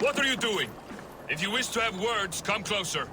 What are you doing? If you wish to have words, come closer.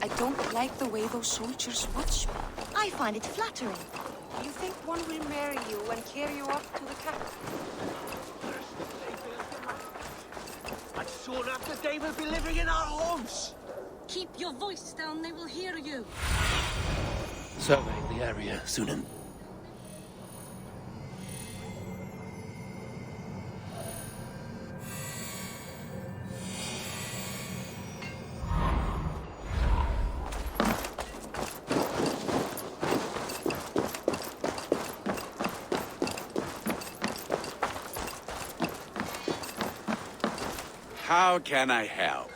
I don't like the way those soldiers watch me. I find it flattering. You think one will marry you and carry you up to the capital? And soon after they will be living in our homes. Keep your voice down, they will hear you. Surveying the area, Sunan. How can I help?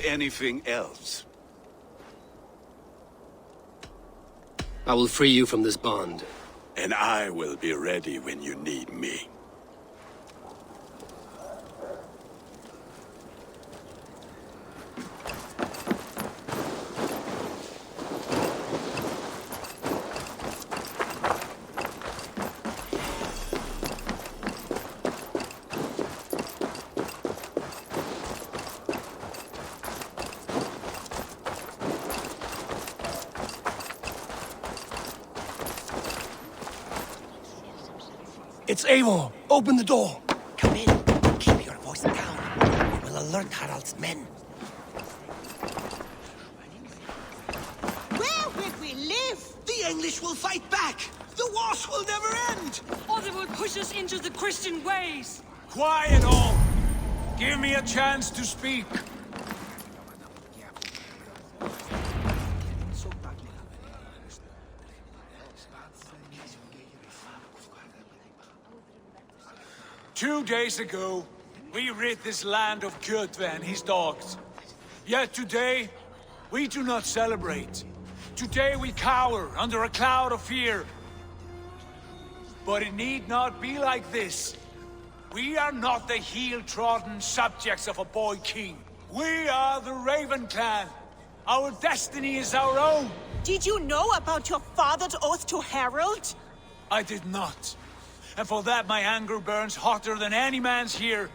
Anything else? I will free you from this bond. And I will be ready when you need me. It's Eivor! Open the door! Come in. Keep your voice down. We will alert Harald's men. Where would we live? The English will fight back! The wars will never end! Or they will push us into the Christian ways! Quiet all! Give me a chance to speak! Two days ago, we rid this land of Kjotve and his dogs. Yet today, we do not celebrate. Today we cower under a cloud of fear. But it need not be like this. We are not the heel-trodden subjects of a boy king. We are the Raven clan. Our destiny is our own. Did you know about your father's oath to Harald? I did not. And for that my anger burns hotter than any man's here.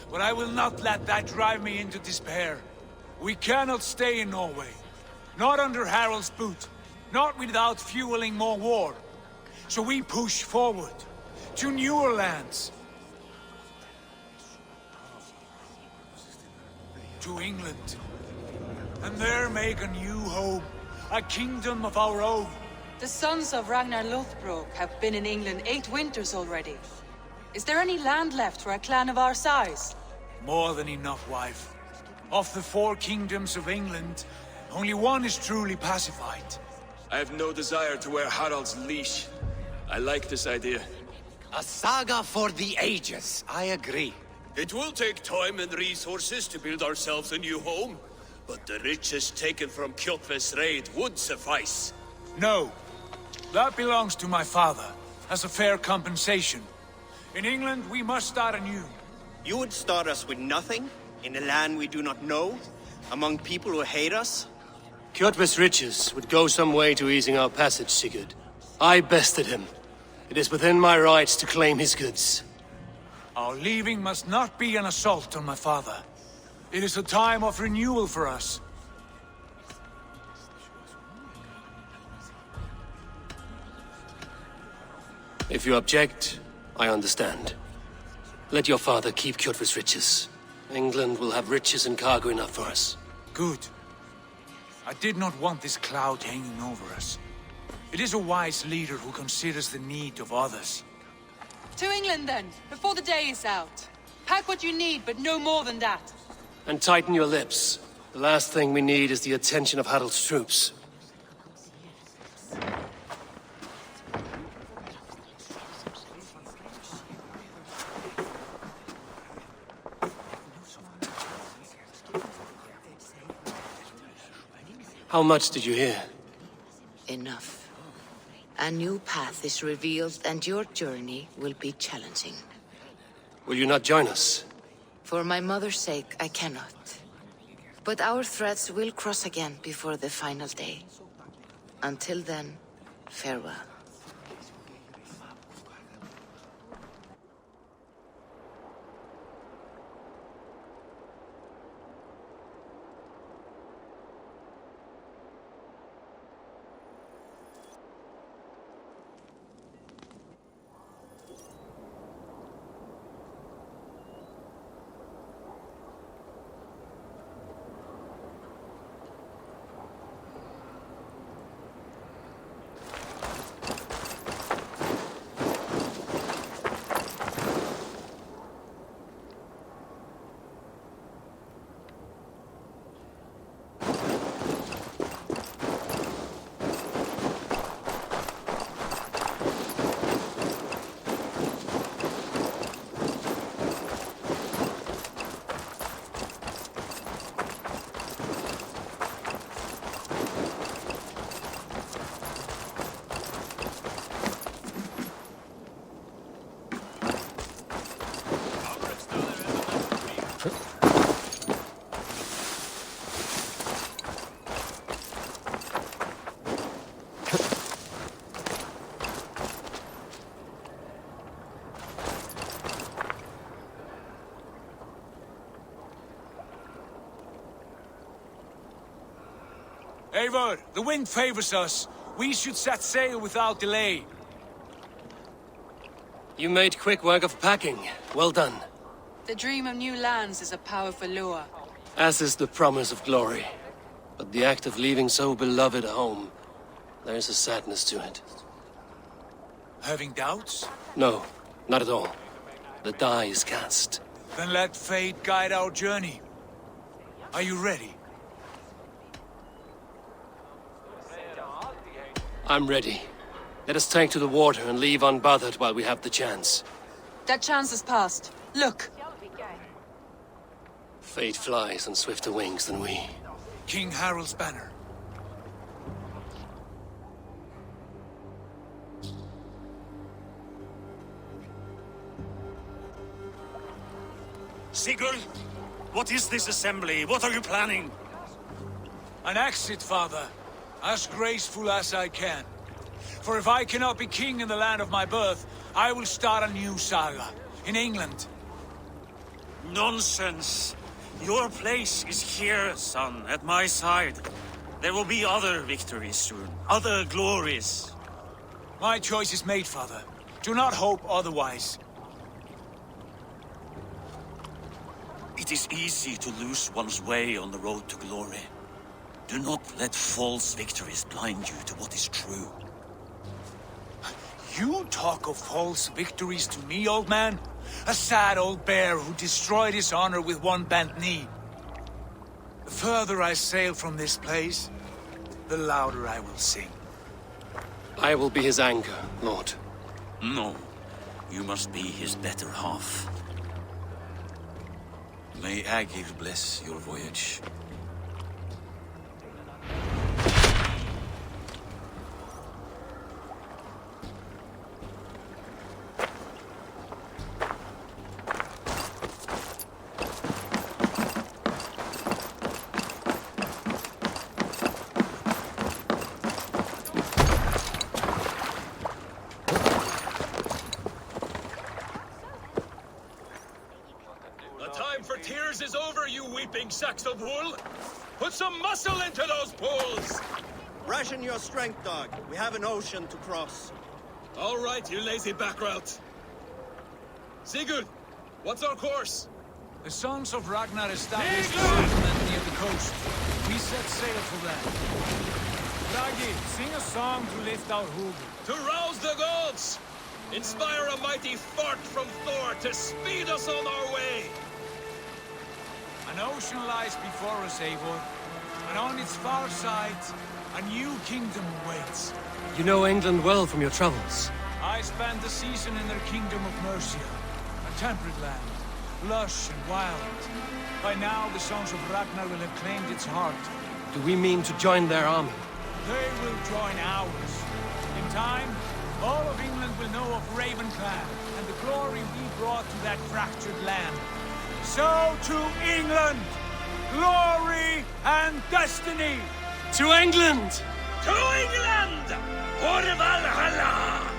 But I will not let that drive me into despair. We cannot stay in Norway. Not under Harald's boot. Not without fueling more war. So we push forward. To newer lands. to England. And there make a new home, a kingdom of our own. The sons of Ragnar Lothbrok have been in England 8 winters already. Is there any land left for a clan of our size? More than enough, wife. Of the 4 kingdoms of England, only one is truly pacified. I have no desire to wear Harald's leash. I like this idea. A saga for the ages, I agree. It will take time and resources to build ourselves a new home, but the riches taken from Kjotve's raid would suffice. No. That belongs to my father, as a fair compensation. In England, we must start anew. You would start us with nothing? In a land we do not know? Among people who hate us? Kjotve's riches would go some way to easing our passage, Sigurd. I bested him. It is within my rights to claim his goods. Our leaving must not be an assault on my father. It is a time of renewal for us. If you object, I understand. Let your father keep Kjotve's riches. England will have riches and cargo enough for us. Good. I did not want this cloud hanging over us. It is a wise leader who considers the need of others. To England then, before the day is out. Pack what you need, but no more than that. And tighten your lips. The last thing we need is the attention of Harald's troops. How much did you hear? Enough. A new path is revealed, and your journey will be challenging. Will you not join us? For my mother's sake, I cannot. But our threads will cross again before the final day. Until then, farewell. Eivor, the wind favors us. We should set sail without delay. You made quick work of packing. Well done. The dream of new lands is a powerful lure. As is the promise of glory. But the act of leaving so beloved a home, there is a sadness to it. Having doubts? No, not at all. The die is cast. Then let fate guide our journey. Are you ready? I'm ready. Let us take to the water and leave unbothered while we have the chance. That chance has passed. Look! Fate flies on swifter wings than we. King Harald's banner. Sigurd, what is this assembly? What are you planning? An exit, father. As graceful as I can. For if I cannot be king in the land of my birth, I will start a new saga. In England. Nonsense. Your place is here, son, at my side. There will be other victories soon. Other glories. My choice is made, father. Do not hope otherwise. It It is easy to lose one's way on the road to glory. Do not let false victories blind you to what is true. You talk of false victories to me, old man? A sad old bear who destroyed his honor with one bent knee. The further I sail from this place, the louder I will sing. I will be his anchor, Lord. No, you must be his better half. May Eivor bless your voyage. Is over, you weeping sacks of wool! Put some muscle into those pulls! Ration your strength, dog. We have an ocean to cross. All right, you lazy back route. Sigurd, what's our course? The sons of Ragnar established a settlement near the coast. We set sail for them. Ragi, sing a song to lift our hoof. To rouse the gods! Inspire a mighty fart from Thor to speed us on our way! An ocean lies before us, Eivor, and on its far side, a new kingdom awaits. You know England well from your travels. I spent a season in their kingdom of Mercia, a temperate land, lush and wild. By now, the sons of Ragnar will have claimed its heart. Do we mean to join their army? They will join ours. In time, all of England will know of Ravenclan and the glory we brought to that fractured land. So to England, glory and destiny! To England! To England! For Valhalla!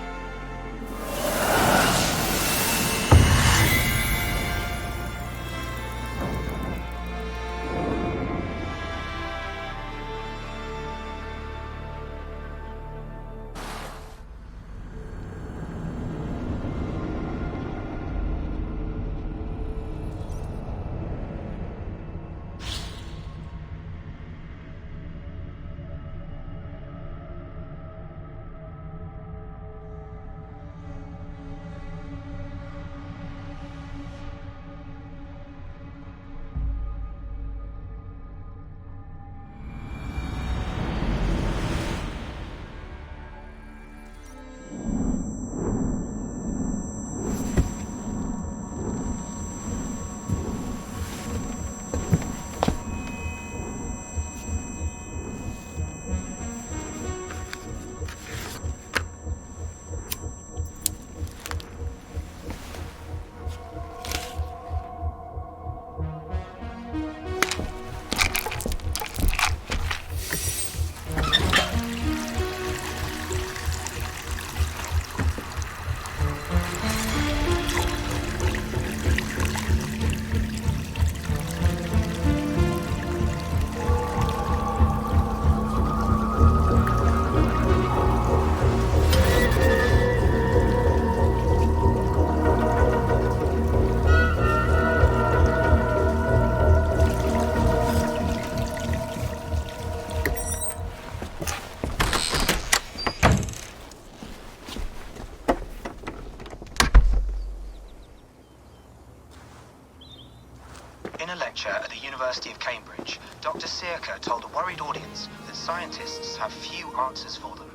At the University of Cambridge, Dr. Circa told a worried audience that scientists have few answers for them.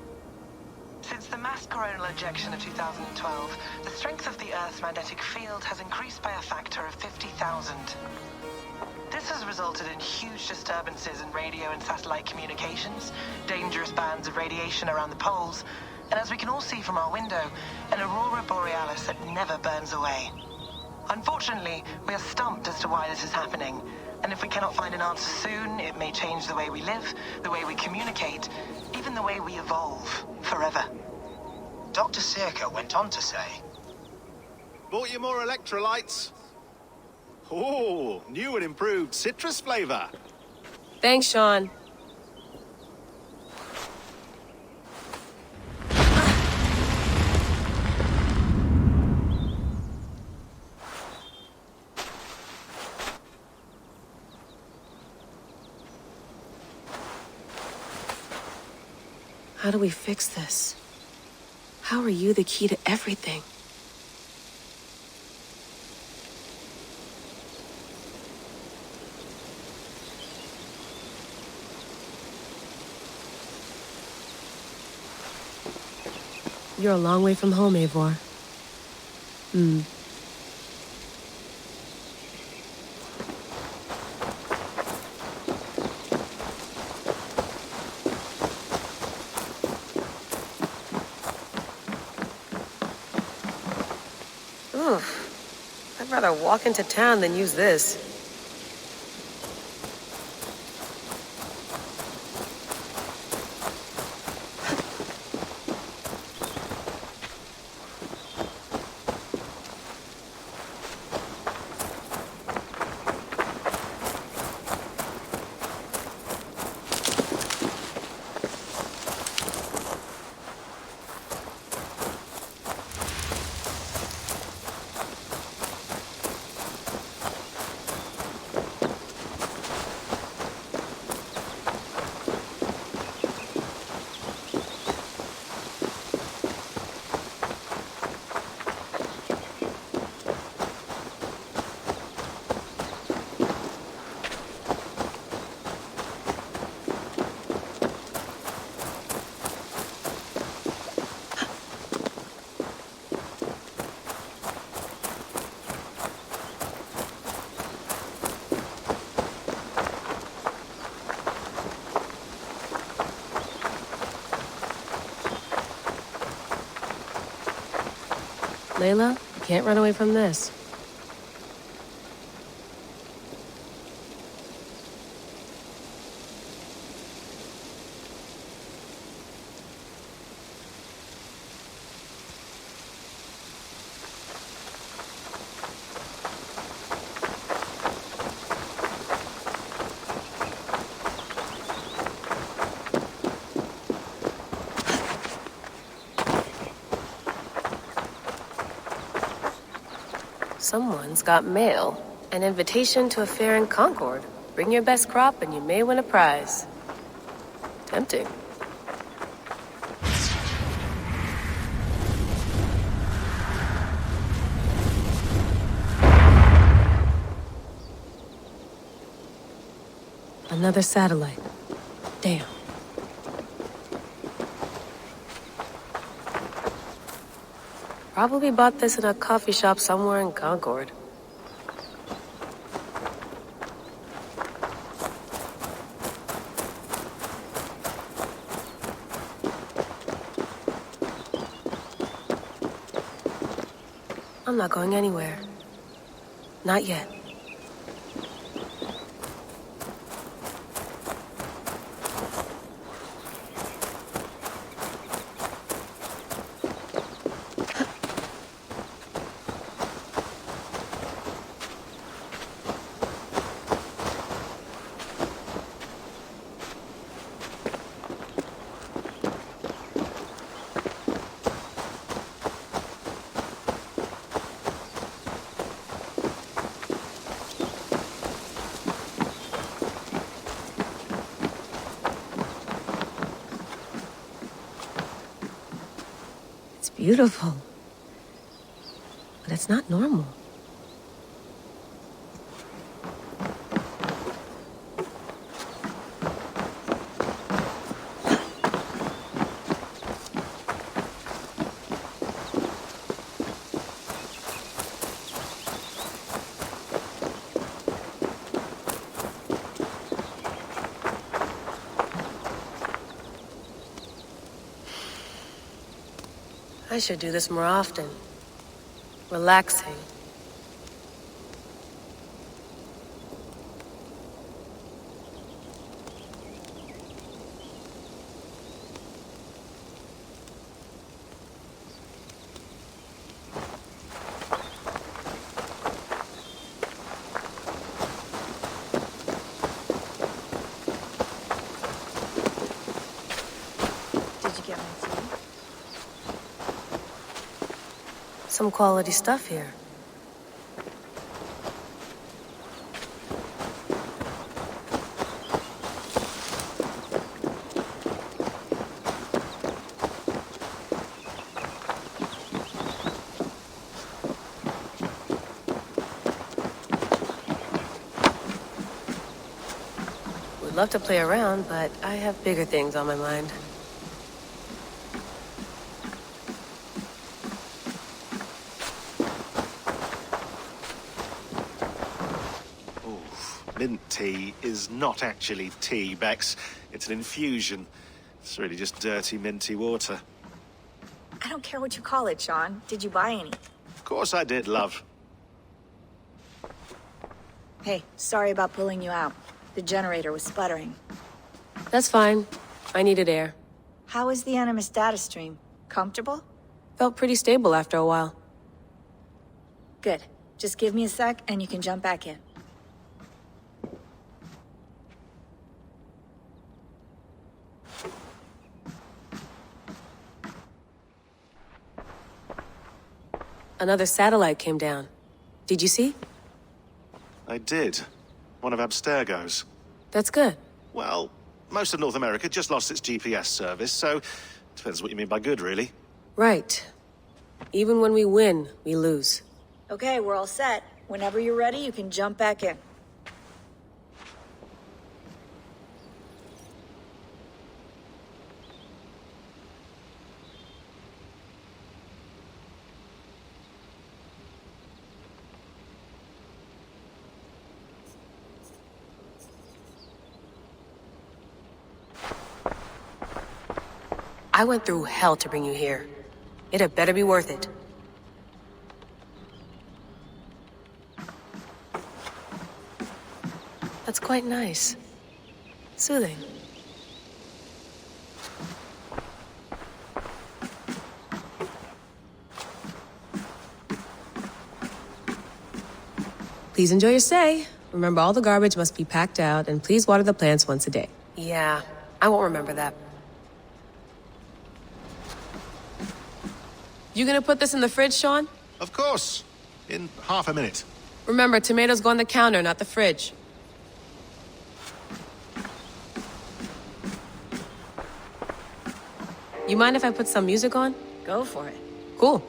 Since the mass coronal ejection of 2012, the strength of the Earth's magnetic field has increased by a factor of 50,000. This has resulted in huge disturbances in radio and satellite communications, dangerous bands of radiation around the poles, and as we can all see from our window, an aurora borealis that never burns away. Unfortunately, we are stumped as to why this is happening, and if we cannot find an answer soon, it may change the way we live, the way we communicate, even the way we evolve, forever. Dr. Circa went on to say, "Bought you more electrolytes? Oh, new and improved citrus flavor." Thanks, Sean. How do we fix this? How are you the key to everything? You're a long way from home, Eivor. Oof. I'd rather walk into town than use this. Layla, you can't run away from this. Someone's got mail. An invitation to a fair in Concord. Bring your best crop and you may win a prize. Tempting. Another satellite. Damn. Probably bought this in a coffee shop somewhere in Concord. I'm not going anywhere. Not yet. Beautiful. But it's not normal. I should do this more often. Relaxing. Some quality stuff here. love to play around, but I have bigger things on my mind. Mint tea is not actually tea, Bex. It's an infusion. It's really just dirty, minty water. I don't care what you call it, Sean. Did you buy any? Of course I did, love. Hey, sorry about pulling you out. The generator was sputtering. That's fine. I needed air. How is the Animus data stream? Comfortable? Felt pretty stable after a while. Good. Just give me a sec and you can jump back in. Another satellite came down. Did you see? I did. One of Abstergo's. That's good. Well, most of North America just lost its GPS service, so depends what you mean by good, really. Right. Even when we win, we lose. Okay, we're all set. Whenever you're ready, you can jump back in. I went through hell to bring you here. It had better be worth it. That's quite nice. Soothing. Please enjoy your stay. Remember, all the garbage must be packed out, and please water the plants once a day. Yeah, I won't remember that. You gonna put this in the fridge, Sean? Of course. In half a minute. Remember, tomatoes go on the counter, not the fridge. You mind if I put some music on? Go for it. Cool.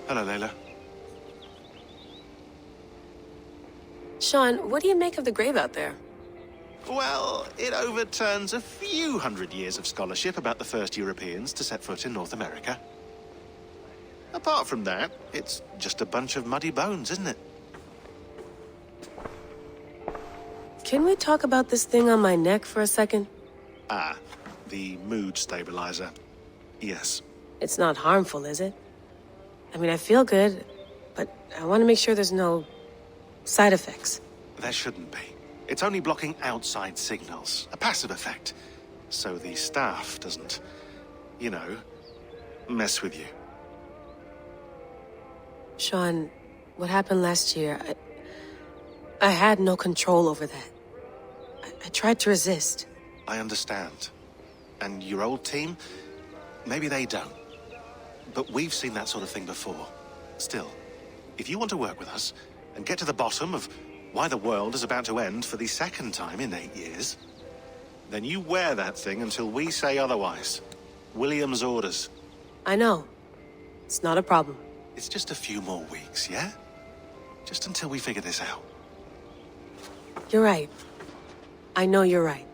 Hello, Layla. Sean, what do you make of the grave out there? Well, it overturns a few hundred years of scholarship about the first Europeans to set foot in North America. Apart from that, it's just a bunch of muddy bones, isn't it? Can we talk about this thing on my neck for a second? Ah, the mood stabilizer. Yes. It's not harmful, is it? I mean, I feel good, but I want to make sure there's no side effects. There shouldn't be. It's only blocking outside signals, a passive effect. So the staff doesn't, you know, mess with you. Sean, what happened last year, I had no control over that. I tried to resist. I understand. And your old team, maybe they don't. But we've seen that sort of thing before. Still, if you want to work with us and get to the bottom of why the world is about to end for the second time in 8 years, then you wear that thing until we say otherwise. William's orders. I know. It's not a problem. It's just a few more weeks, yeah? Just until we figure this out. You're right. I know you're right.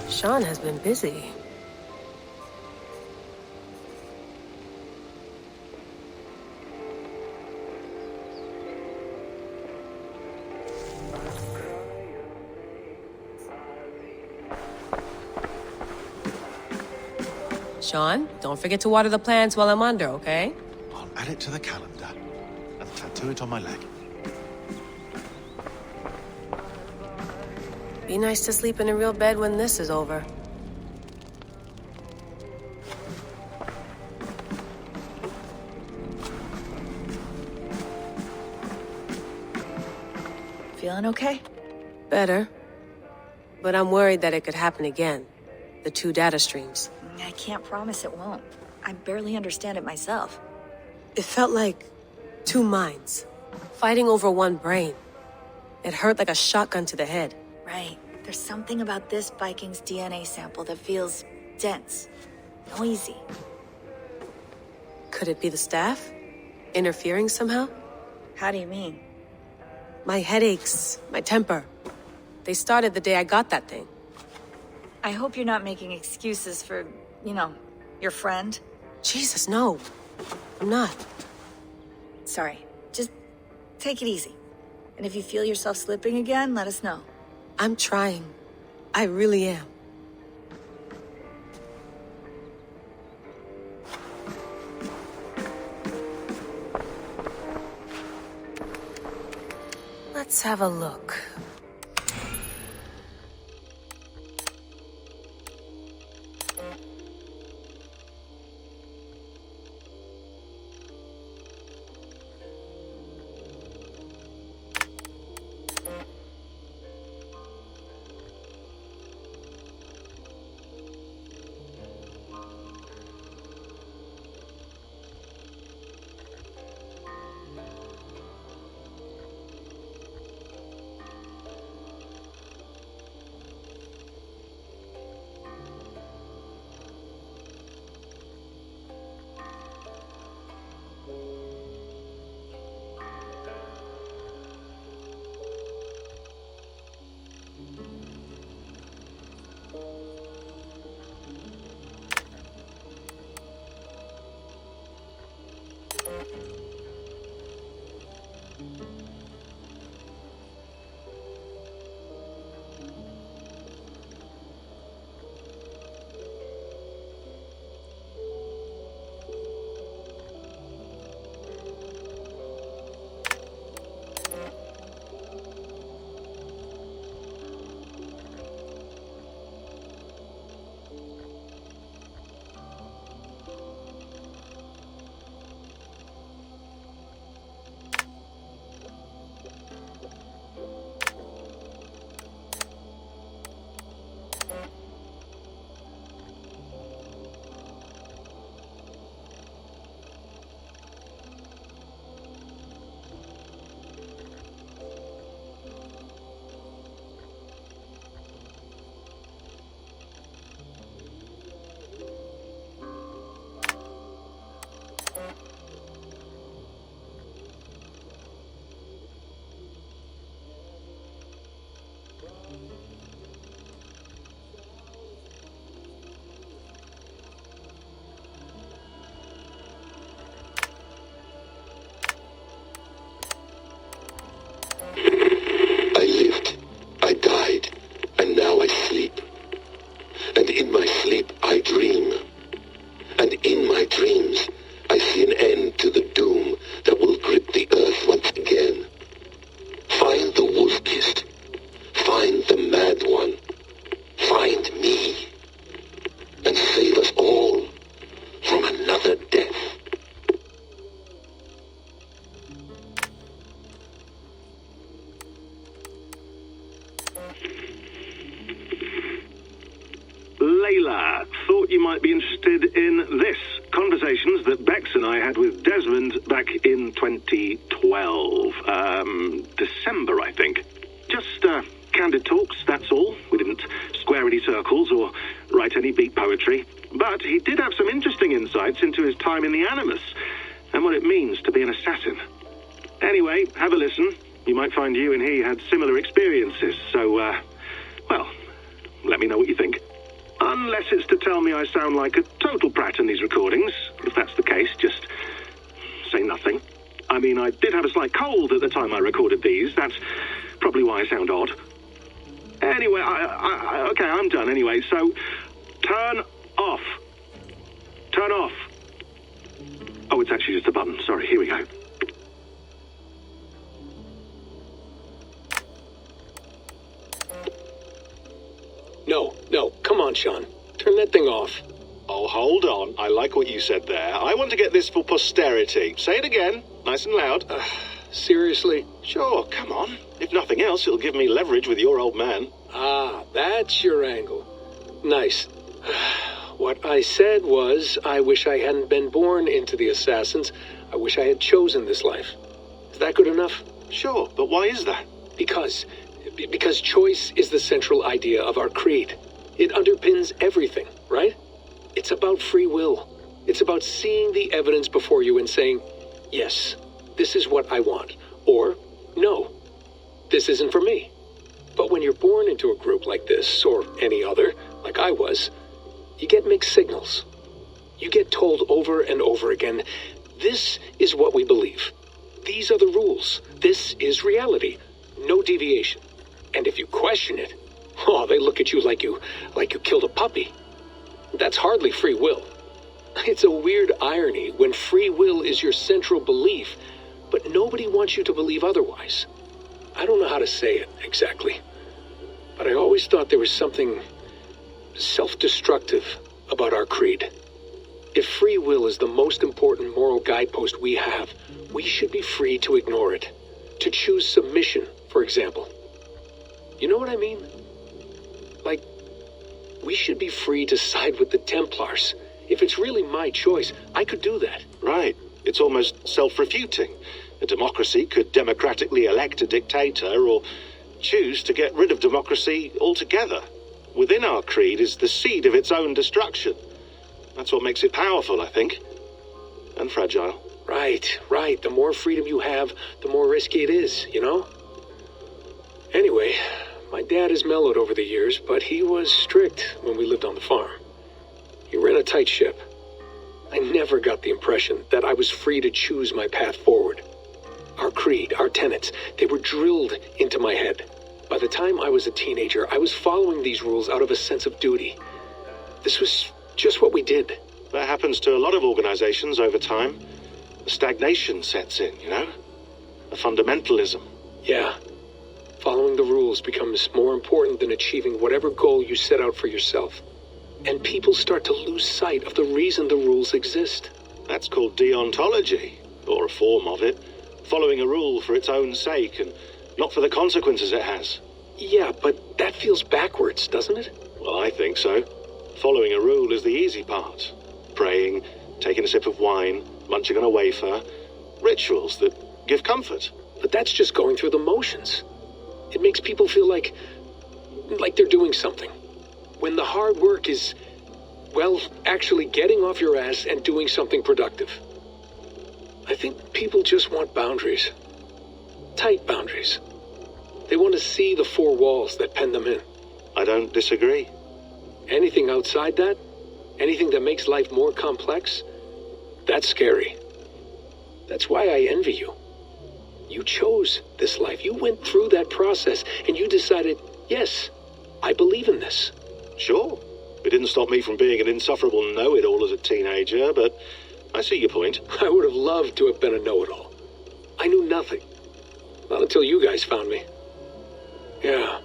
Sean has been busy. Sean, don't forget to water the plants while I'm under, okay? I'll add it to the calendar and tattoo it on my leg. Be nice to sleep in a real bed when this is over. Feeling okay? Better. But I'm worried that it could happen again. The two data streams. I can't promise it won't. I barely understand it myself. It felt like 2 minds, fighting over one brain. It hurt like a shotgun to the head. Right. There's something about this Viking's DNA sample that feels dense, noisy. Could it be the staff? Interfering somehow? How do you mean? My headaches, my temper. They started the day I got that thing. I hope you're not making excuses for, your friend. Jesus, no. I'm not. Sorry. Just take it easy. And if you feel yourself slipping again, let us know. I'm trying. I really am. Let's have a look. Layla, thought you might be interested in this. Conversations that Bex and I had with Desmond back in 2012. December, I think. Just candid talks, that's all. We didn't square any circles or write any beat poetry. But he did have some interesting insights into his time in the Animus and what it means to be an assassin. Anyway, have a listen. You might find you and he had similar experiences, so, well, let me know what you think. Unless it's to tell me I sound like a total brat in these recordings. If that's the case, just say nothing. I mean, I did have a slight cold at the time I recorded these. That's probably why I sound odd. Anyway, okay, I'm done anyway, so turn off. Turn off. Oh, it's actually just a button. Sorry, here we go. No, come on, Sean. Turn that thing off. Oh, hold on. I like what you said there. I want to get this for posterity. Say it again, nice and loud. Seriously? Sure, come on. If nothing else, it'll give me leverage with your old man. Ah, that's your angle. Nice. What I said was, I wish I hadn't been born into the Assassins. I wish I had chosen this life. Is that good enough? Sure, but why is that? Because choice is the central idea of our creed. It underpins everything, right? It's about free will. It's about seeing the evidence before you and saying, yes, this is what I want. Or, no, this isn't for me. But when you're born into a group like this, or any other, like I was, you get mixed signals. You get told over and over again, this is what we believe. These are the rules. This is reality. No deviation. And if you question it, oh, they look at you like you killed a puppy. That's hardly free will. It's a weird irony when free will is your central belief, but nobody wants you to believe otherwise. I don't know how to say it exactly, but I always thought there was something self-destructive about our creed. If free will is the most important moral guidepost we have, we should be free to ignore it. To choose submission, for example. You know what I mean? Like, we should be free to side with the Templars. If it's really my choice, I could do that. Right. It's almost self-refuting. A democracy could democratically elect a dictator or choose to get rid of democracy altogether. Within our creed is the seed of its own destruction. That's what makes it powerful, I think. And fragile. Right. The more freedom you have, the more risky it is, you know? Anyway, my dad has mellowed over the years, but he was strict when we lived on the farm. He ran a tight ship. I never got the impression that I was free to choose my path forward. Our creed, our tenets, they were drilled into my head. By the time I was a teenager, I was following these rules out of a sense of duty. This was just what we did. That happens to a lot of organizations over time. The stagnation sets in, you know? A fundamentalism. Yeah. Following the rules becomes more important than achieving whatever goal you set out for yourself. And people start to lose sight of the reason the rules exist. That's called deontology, or a form of it. Following a rule for its own sake and not for the consequences it has. Yeah, but that feels backwards, doesn't it? Well, I think so. Following a rule is the easy part. Praying, taking a sip of wine, munching on a wafer. Rituals that give comfort. But that's just going through the motions. It makes people feel like they're doing something. When the hard work is, well, actually getting off your ass and doing something productive. I think people just want boundaries. Tight boundaries. They want to see the four walls that pen them in. I don't disagree. Anything outside that, anything that makes life more complex, that's scary. That's why I envy you. You chose this life. You went through that process and you decided, yes, I believe in this. Sure. It didn't stop me from being an insufferable know-it-all as a teenager, but I see your point. I would have loved to have been a know-it-all. I knew nothing. Not until you guys found me. Yeah.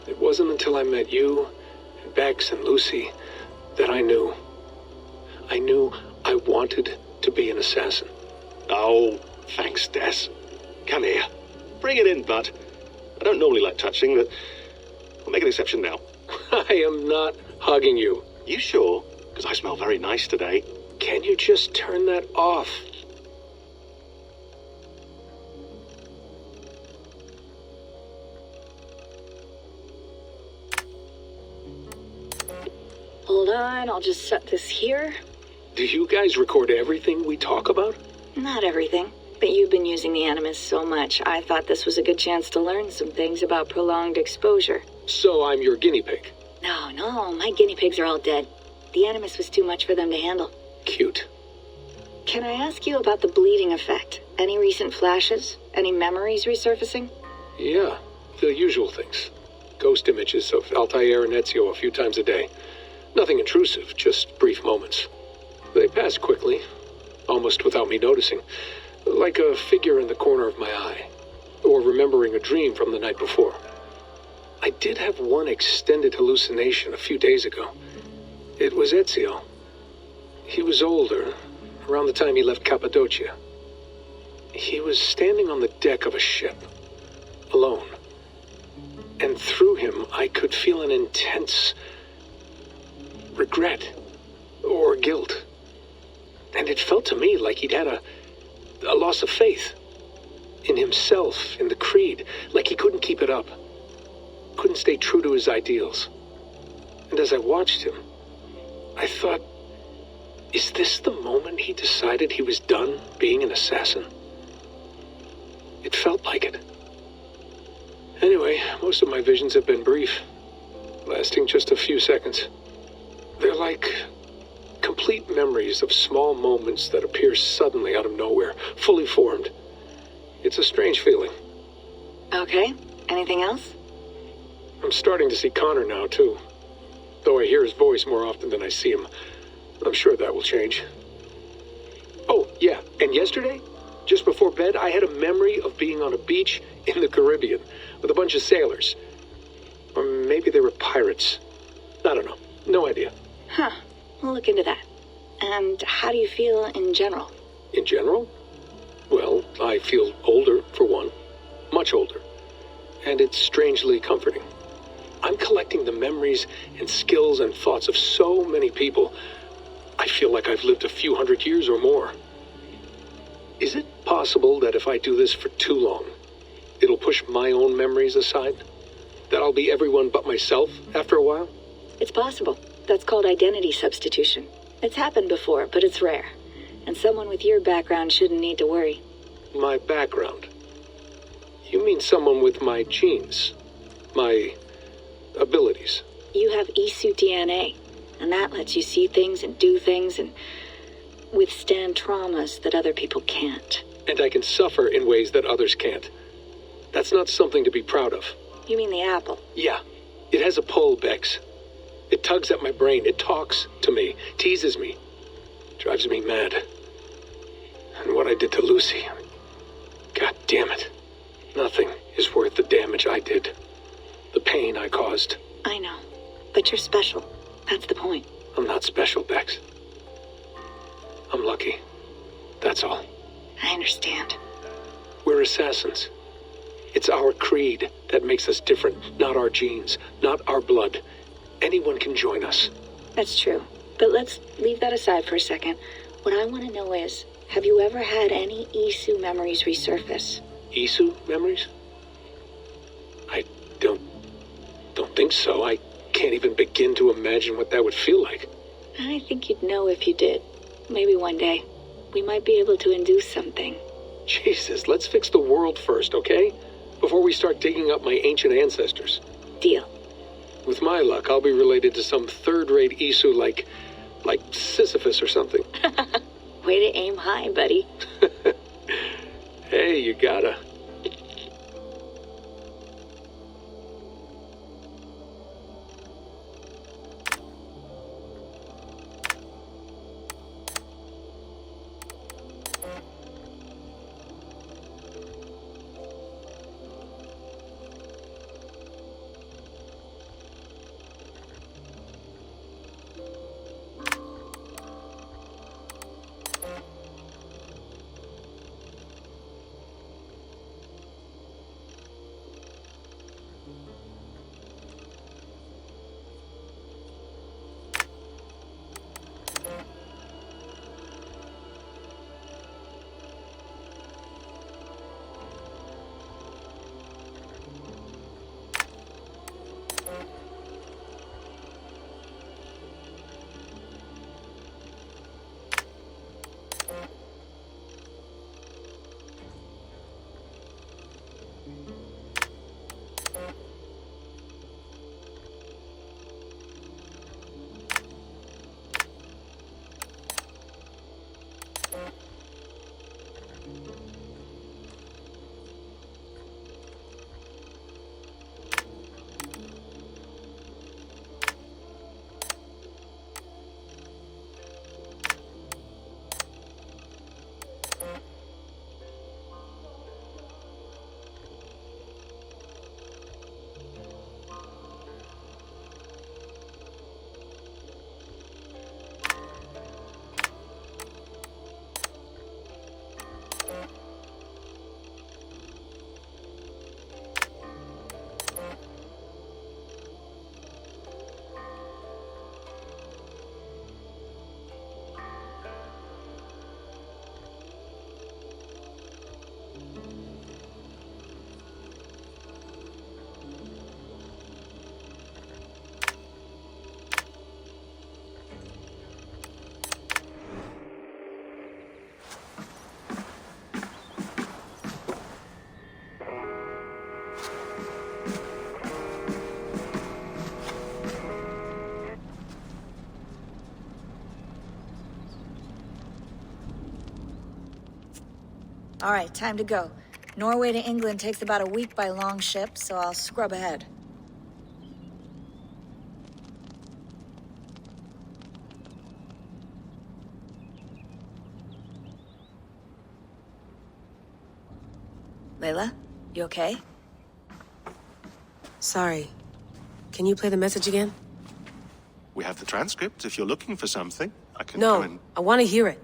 It wasn't until I met you, and Bex and Lucy, that I knew. I knew I wanted to be an assassin. Oh, thanks, Des. Come here. Bring it in, bud. I don't normally like touching, but I'll make an exception now. I am not hugging you. You sure? Because I smell very nice today. Can you just turn that off? Hold on, I'll just set this here. Do you guys record everything we talk about? Not everything, but you've been using the Animus so much, I thought this was a good chance to learn some things about prolonged exposure. So I'm your guinea pig? No, my guinea pigs are all dead. The Animus was too much for them to handle. Cute. Can I ask you about the bleeding effect? Any recent flashes? Any memories resurfacing? Yeah, the usual things. Ghost images of Altair and Ezio a few times a day. Nothing intrusive, just brief moments. They pass quickly, almost without me noticing. Like a figure in the corner of my eye. Or remembering a dream from the night before. I did have one extended hallucination a few days ago. It was Ezio. He was older, around the time he left Cappadocia. He was standing on the deck of a ship, alone. And through him, I could feel an intense regret or guilt. And it felt to me like he'd had a loss of faith in himself, in the creed, like he couldn't keep it up, couldn't stay true to his ideals. And as I watched him, I thought, is this the moment he decided he was done being an assassin? It felt like it. Anyway, most of my visions have been brief, lasting just a few seconds. They're like complete memories of small moments that appear suddenly out of nowhere, fully formed. It's a strange feeling. Okay, anything else? I'm starting to see Connor now, too. Though I hear his voice more often than I see him. I'm sure that will change. Oh, yeah, and yesterday, just before bed, I had a memory of being on a beach in the Caribbean with a bunch of sailors. Or maybe they were pirates. I don't know. No idea. Huh. We'll look into that. And how do you feel in general? In general? Well, I feel older, for one. Much older. And it's strangely comforting. I'm collecting the memories and skills and thoughts of so many people. I feel like I've lived a few hundred years or more. Is it possible that if I do this for too long, it'll push my own memories aside? That I'll be everyone but myself after a while? It's possible. That's called identity substitution. It's happened before, but it's rare. And someone with your background shouldn't need to worry. My background? You mean someone with my genes? My abilities? You have Isu DNA, and that lets you see things and do things and withstand traumas that other people can't. And I can suffer in ways that others can't. That's not something to be proud of. You mean the apple? Yeah. It has a pull, Bex. It tugs at my brain. It talks to me. Teases me. Drives me mad. And what I did to Lucy... God damn it. Nothing is worth the damage I did. The pain I caused. I know. But you're special. That's the point. I'm not special, Bex. I'm lucky. That's all. I understand. We're assassins. It's our creed that makes us different, not our genes, not our blood. Anyone can join us. That's true. But let's leave that aside for a second. What I want to know is, have you ever had any Isu memories resurface? Isu memories? I don't think so. I can't even begin to imagine what that would feel like. I think you'd know if you did. Maybe one day. We might be able to induce something. Jesus, let's fix the world first, okay? Before we start digging up my ancient ancestors. Deal. With my luck, I'll be related to some third-rate Isu like Sisyphus or something. Way to aim high, buddy. Hey, you gotta. All right, time to go. Norway to England takes about a week by long ship, so I'll scrub ahead. Layla, you okay? Sorry. Can you play the message again? We have the transcript. If you're looking for something, I can go and... No, I want to hear it.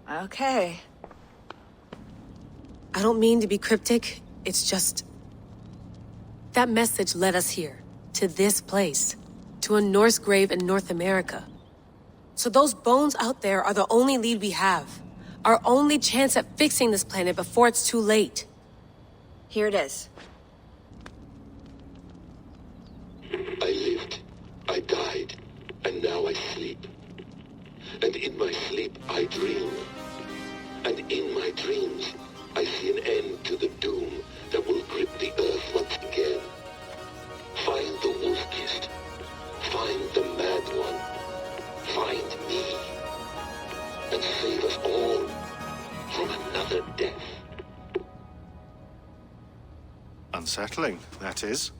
Okay. I don't mean to be cryptic. It's just... That message led us here. To this place. To a Norse grave in North America. So those bones out there are the only lead we have. Our only chance at fixing this planet before it's too late. Here it is. I lived, I died, and now I sleep. And in my sleep I dream. And in my dreams I see an end to the doom that will grip the earth once again. Find the wolf-kissed. Find the mad one. Find me. And save us all from another death. Unsettling, that is.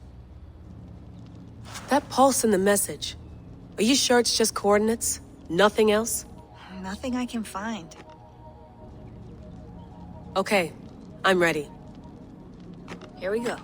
That pulse in the message. Are you sure it's just coordinates? Nothing else? Nothing I can find. Okay, I'm ready. Here we go.